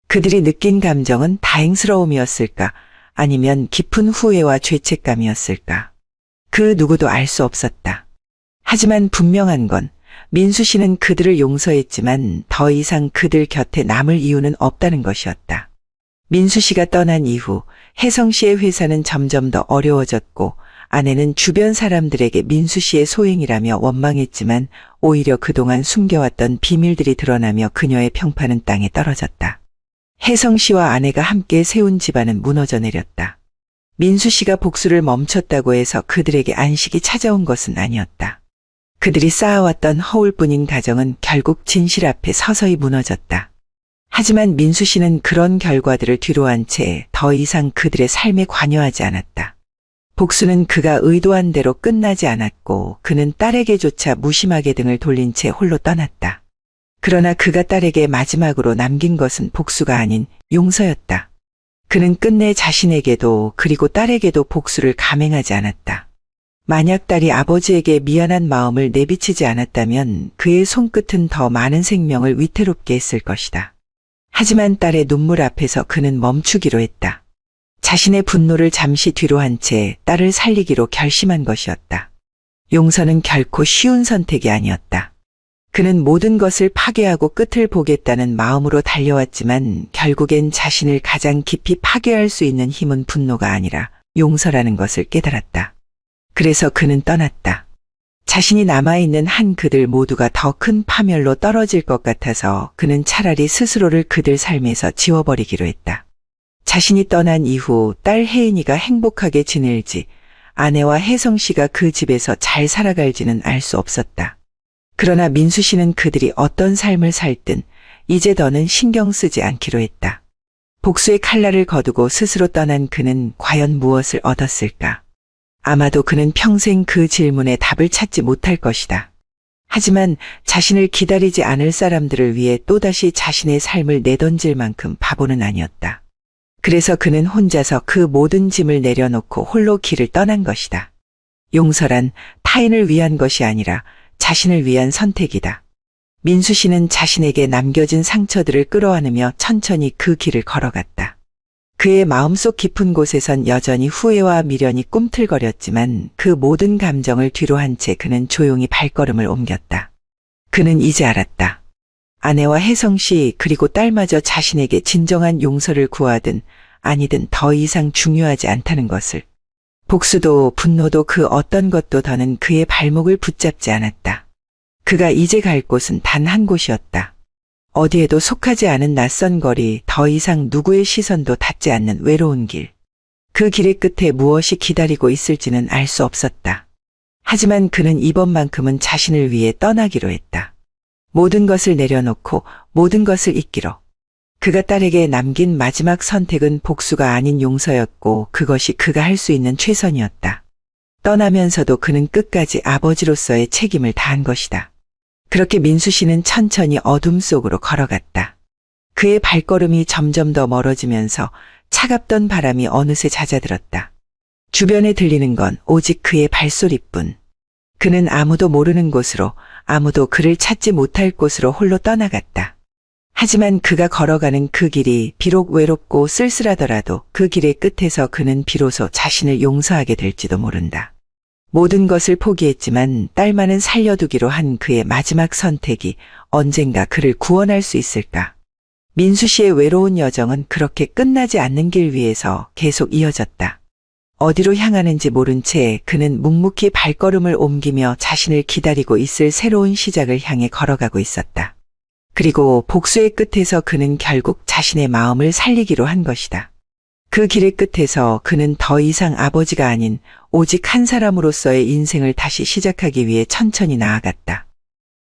그들이 느낀 감정은 다행스러움이었을까? 아니면 깊은 후회와 죄책감이었을까? 그 누구도 알 수 없었다. 하지만 분명한 건 민수 씨는 그들을 용서했지만 더 이상 그들 곁에 남을 이유는 없다는 것이었다. 민수 씨가 떠난 이후 혜성 씨의 회사는 점점 더 어려워졌고 아내는 주변 사람들에게 민수 씨의 소행이라며 원망했지만 오히려 그동안 숨겨왔던 비밀들이 드러나며 그녀의 평판은 땅에 떨어졌다. 혜성 씨와 아내가 함께 세운 집안은 무너져 내렸다. 민수 씨가 복수를 멈췄다고 해서 그들에게 안식이 찾아온 것은 아니었다. 그들이 쌓아왔던 허울뿐인 가정은 결국 진실 앞에 서서히 무너졌다. 하지만 민수 씨는 그런 결과들을 뒤로한 채 더 이상 그들의 삶에 관여하지 않았다. 복수는 그가 의도한 대로 끝나지 않았고 그는 딸에게조차 무심하게 등을 돌린 채 홀로 떠났다. 그러나 그가 딸에게 마지막으로 남긴 것은 복수가 아닌 용서였다. 그는 끝내 자신에게도 그리고 딸에게도 복수를 감행하지 않았다. 만약 딸이 아버지에게 미안한 마음을 내비치지 않았다면 그의 손끝은 더 많은 생명을 위태롭게 했을 것이다. 하지만 딸의 눈물 앞에서 그는 멈추기로 했다. 자신의 분노를 잠시 뒤로 한 채 딸을 살리기로 결심한 것이었다. 용서는 결코 쉬운 선택이 아니었다. 그는 모든 것을 파괴하고 끝을 보겠다는 마음으로 달려왔지만 결국엔 자신을 가장 깊이 파괴할 수 있는 힘은 분노가 아니라 용서라는 것을 깨달았다. 그래서 그는 떠났다. 자신이 남아있는 한 그들 모두가 더 큰 파멸로 떨어질 것 같아서 그는 차라리 스스로를 그들 삶에서 지워버리기로 했다. 자신이 떠난 이후 딸 혜인이가 행복하게 지낼지 아내와 혜성 씨가 그 집에서 잘 살아갈지는 알 수 없었다. 그러나 민수 씨는 그들이 어떤 삶을 살든 이제 더는 신경 쓰지 않기로 했다. 복수의 칼날을 거두고 스스로 떠난 그는 과연 무엇을 얻었을까? 아마도 그는 평생 그 질문에 답을 찾지 못할 것이다. 하지만 자신을 기다리지 않을 사람들을 위해 또다시 자신의 삶을 내던질 만큼 바보는 아니었다. 그래서 그는 혼자서 그 모든 짐을 내려놓고 홀로 길을 떠난 것이다. 용서란 타인을 위한 것이 아니라 자신을 위한 선택이다. 민수 씨는 자신에게 남겨진 상처들을 끌어안으며 천천히 그 길을 걸어갔다. 그의 마음속 깊은 곳에선 여전히 후회와 미련이 꿈틀거렸지만 그 모든 감정을 뒤로 한 채 그는 조용히 발걸음을 옮겼다. 그는 이제 알았다. 아내와 혜성 씨 그리고 딸마저 자신에게 진정한 용서를 구하든 아니든 더 이상 중요하지 않다는 것을. 복수도 분노도 그 어떤 것도 더는 그의 발목을 붙잡지 않았다. 그가 이제 갈 곳은 단 한 곳이었다. 어디에도 속하지 않은 낯선 거리, 더 이상 누구의 시선도 닿지 않는 외로운 길. 그 길의 끝에 무엇이 기다리고 있을지는 알 수 없었다. 하지만 그는 이번만큼은 자신을 위해 떠나기로 했다. 모든 것을 내려놓고 모든 것을 잊기로. 그가 딸에게 남긴 마지막 선택은 복수가 아닌 용서였고 그것이 그가 할 수 있는 최선이었다. 떠나면서도 그는 끝까지 아버지로서의 책임을 다한 것이다. 그렇게 민수 씨는 천천히 어둠 속으로 걸어갔다. 그의 발걸음이 점점 더 멀어지면서 차갑던 바람이 어느새 잦아들었다. 주변에 들리는 건 오직 그의 발소리뿐. 그는 아무도 모르는 곳으로, 아무도 그를 찾지 못할 곳으로 홀로 떠나갔다. 하지만 그가 걸어가는 그 길이 비록 외롭고 쓸쓸하더라도 그 길의 끝에서 그는 비로소 자신을 용서하게 될지도 모른다. 모든 것을 포기했지만 딸만은 살려두기로 한 그의 마지막 선택이 언젠가 그를 구원할 수 있을까? 민수 씨의 외로운 여정은 그렇게 끝나지 않는 길 위에서 계속 이어졌다. 어디로 향하는지 모른 채 그는 묵묵히 발걸음을 옮기며 자신을 기다리고 있을 새로운 시작을 향해 걸어가고 있었다. 그리고 복수의 끝에서 그는 결국 자신의 마음을 살리기로 한 것이다. 그 길의 끝에서 그는 더 이상 아버지가 아닌 오직 한 사람으로서의 인생을 다시 시작하기 위해 천천히 나아갔다.